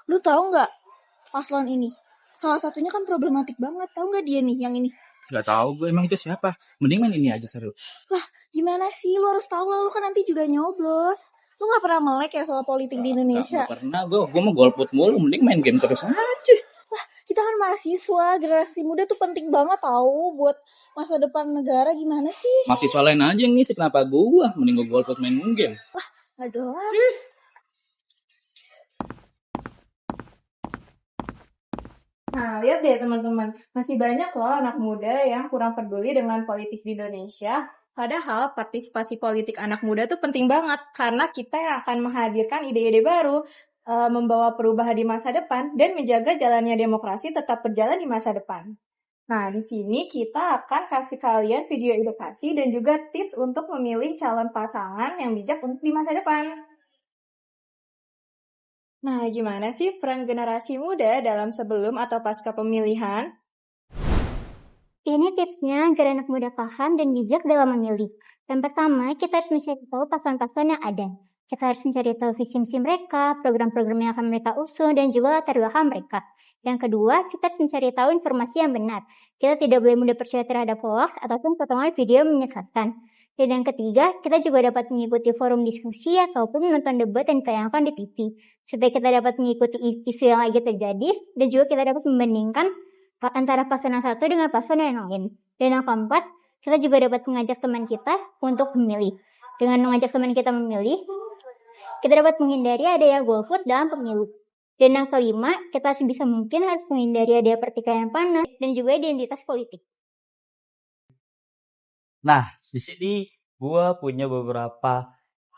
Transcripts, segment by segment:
Lu tahu nggak paslon ini? Salah satunya kan problematik banget. Tahu nggak dia nih yang ini? Gak tahu gue, emang itu siapa? Mending main ini aja seru. Lah, gimana sih? Lu harus tahu lah, lu kan nanti juga nyoblos. Lu nggak pernah melek ya soal politik di Indonesia? Gak pernah, gue mau golput mulu, mending main game terus aja. Lah, kita kan mahasiswa, generasi muda tuh penting banget tahu buat masa depan negara. Gimana sih? Mahasiswa lain aja yang ngisi, kenapa gue? Mending gue golput main game. Lah, nggak jelas. Nah, lihat deh teman-teman, masih banyak loh anak muda yang kurang peduli dengan politik di Indonesia. Padahal partisipasi politik anak muda tuh penting banget karena kita yang akan menghadirkan ide-ide baru, membawa perubahan di masa depan, dan menjaga jalannya demokrasi tetap berjalan di masa depan. Nah, di sini kita akan kasih kalian video edukasi dan juga tips untuk memilih calon pasangan yang bijak untuk di masa depan. Nah, gimana sih peran generasi muda dalam sebelum atau pasca pemilihan? Ini tipsnya agar anak muda paham dan bijak dalam memilih. Yang pertama, kita harus mencari tahu paslon-paslon yang ada. Kita harus mencari tahu visi misi mereka, program-program yang akan mereka usung, dan juga latar belakang mereka. Yang kedua, kita harus mencari tahu informasi yang benar. Kita tidak boleh mudah percaya terhadap hoax ataupun potongan video menyesatkan. Dan yang ketiga, kita juga dapat mengikuti forum diskusi ataupun menonton debat yang ditayangkan di TV. Supaya kita dapat mengikuti isu yang lagi terjadi, dan juga kita dapat membandingkan antara paslon yang satu dengan paslon yang lain. Dan yang keempat, kita juga dapat mengajak teman kita untuk memilih. Dengan mengajak teman kita memilih, kita dapat menghindari adanya golput dalam pemilu. Dan yang kelima, kita sebisa mungkin harus menghindari adanya pertikaian panas dan juga identitas politik. Nah, di sini gue punya beberapa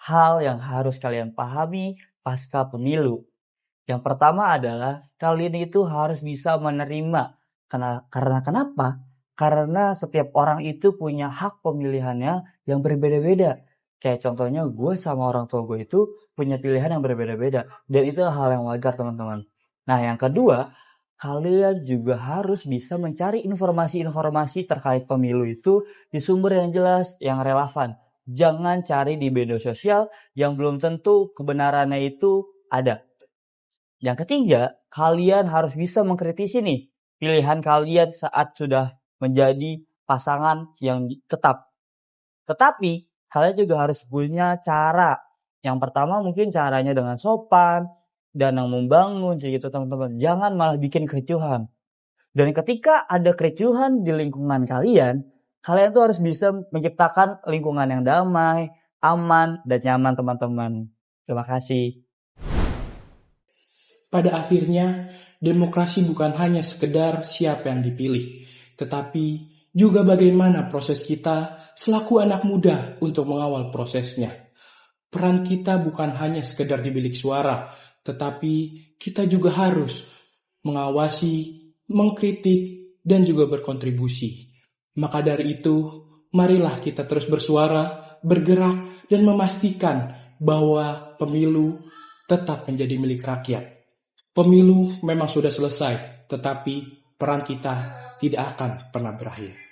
hal yang harus kalian pahami pasca pemilu. Yang pertama adalah kalian itu harus bisa menerima. Karena kenapa? Karena setiap orang itu punya hak pemilihannya yang berbeda-beda. Kayak contohnya gue sama orang tua gue itu punya pilihan yang berbeda-beda. Dan itu hal yang wajar teman-teman. Nah yang kedua, kalian juga harus bisa mencari informasi-informasi terkait pemilu itu di sumber yang jelas, yang relevan. Jangan cari di media sosial yang belum tentu kebenarannya itu ada. Yang ketiga, kalian harus bisa mengkritisi nih pilihan kalian saat sudah menjadi pasangan yang tetap. Tetapi, kalian juga harus punya cara. Yang pertama mungkin caranya dengan sopan dan yang membangun gitu teman-teman. Jangan malah bikin kericuhan. Dan ketika ada kericuhan di lingkungan kalian tuh harus bisa menciptakan lingkungan yang damai, aman, dan nyaman teman-teman. Terima kasih. Pada akhirnya, demokrasi bukan hanya sekedar siapa yang dipilih, tetapi juga bagaimana proses kita selaku anak muda untuk mengawal prosesnya. Peran kita bukan hanya sekedar di bilik suara, tetapi kita juga harus mengawasi, mengkritik, dan juga berkontribusi. Maka dari itu, marilah kita terus bersuara, bergerak, dan memastikan bahwa pemilu tetap menjadi milik rakyat. Pemilu memang sudah selesai, tetapi peran kita tidak akan pernah berakhir.